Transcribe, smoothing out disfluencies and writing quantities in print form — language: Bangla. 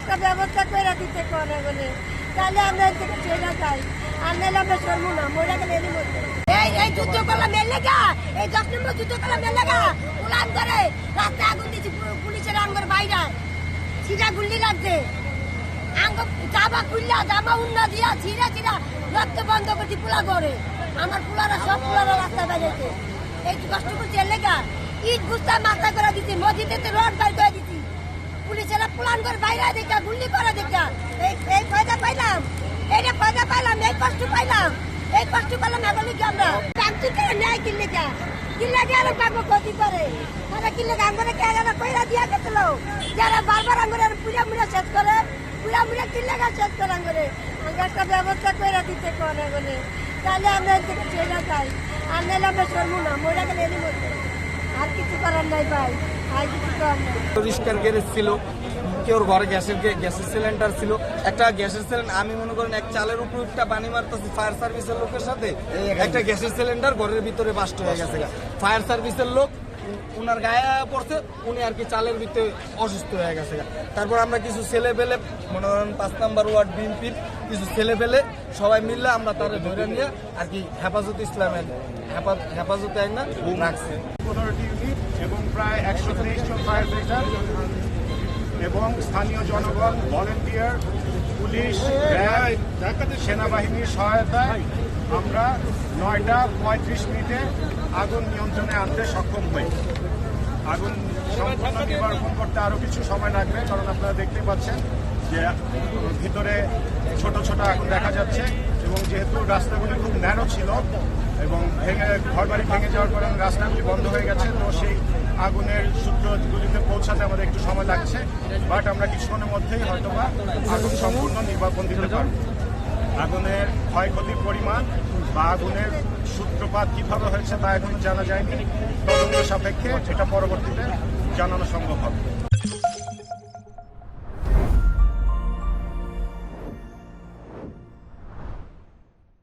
একটা ব্যবস্থা করে দিতে করে বলে তাহলে আমরা এর থেকে চলে যাই আর নাহলে আমরা সরবো না মরে গেলে এরই মধ্যে এই যুদ্ধ করলাম এর লেগা এই 10 নম্বর যুদ্ধ করলাম এর লেগা উলান করে রাস্তায় আগুন দিচ্ছি পুলিশের আঙ্গর বাইরে ছিটা গুল্লি লাগছে আঙ্গ জামা খুললা জামা উন্না দিয়া ছিড়া ছিড়া রক্ত বন্ধ করছি পোলা করে আমার পোলারা সব পোলারা রাস্তায় বাইরেছে এই কষ্ট করছি এর লেগা ইট গুস্তা মাথা করে দিচ্ছি মসজিদে রড বাইর করে দিচ্ছি পুলিশেরা পুলান করে বাইরে দেখা গুল্লি করে দেখা এই ফায়দা পাইলাম এইটা ফায়দা পাইলাম এই কষ্ট পাইলাম এখন কি আমরা কামতি করে ন্যায় কিনলে গেলে কাকু ক্ষতি করে তারা কিনলে আঙ্গরে কেগারা কইরা দিয়া গেছিল যারা বারবার আঙ্গরে পুরা মুড়া শেষ করে পুরা মুড়া কিনলে শেষ করে আঙ্গরে একটা ব্যবস্থা করে দিতে করে বলে তাহলে আমরা এর থেকে চলে যাই আর নাহলে আমরা সরবো না মরে গেলে এরই মধ্যে আর কিছু করার নাই ভাই আর কিছু করার নাই পরিষ্কার গ্যারেজ ছিল কেউ ঘরে গ্যাসের সিলিন্ডার ছিল একটা গ্যাসের সিলিন্ডার আমি মনে করেন এক চালের উপর একটা পানি মারতেছি ফায়ার সার্ভিসের লোকের সাথে একটা গ্যাসের সিলিন্ডার ঘরের ভিতরে বাস্ট হয়ে গেছে ফায়ার সার্ভিসের লোক উনার গায়ে পড়ছে উনি আর কি চালের ভিতরে অসুস্থ হয়ে গেছে তারপর আমরা কিছু ছেলে পেলে মনে করেন 5 নম্বর ওয়ার্ড বিএনপির কিছু ছেলে পেলে সবাই মিললে আমরা তারা ধরে নিয়ে আর কি হেফাজত ইসলামের হেফাজতে আইনা রাখছে 15টি ইউনিট এবং প্রায় 123 জন ফায়ার ফাইটার এবং স্থানীয় জনগণ ভলেন্টিয়ার পুলিশ সেনাবাহিনীর সহায়তায় আমরা 9:35 আগুন নিয়ন্ত্রণে আনতে সক্ষম হই। আগুন সম্পূর্ণ নিবারণ করতে আরও কিছু সময় লাগবে কারণ আপনারা দেখতে পাচ্ছেন যে ভিতরে ছোট ছোট আগুন দেখা যাচ্ছে এবং যেহেতু রাস্তাগুলি খুব ন্যারো ছিল এবং ঘরবাড়ি ভেঙে যাওয়ার কারণে রাস্তাগুলি বন্ধ হয়ে গেছে তো সেই আগুনের সূত্রগুলিতে পৌঁছাতে আমাদের একটু সময় লাগছে বাট আমরা কিছুক্ষণের মধ্যেই হয়তোবা আগুন সম্পূর্ণ নির্বাপন দিতে পারব। আগুনের ক্ষয়ক্ষতির পরিমাণ বা আগুনের সূত্রপাত কিভাবে হয়েছে তা এখনো জানা যায়নি তদন্ত সাপেক্ষে এটা পরবর্তীতে জানানো সম্ভব হবে।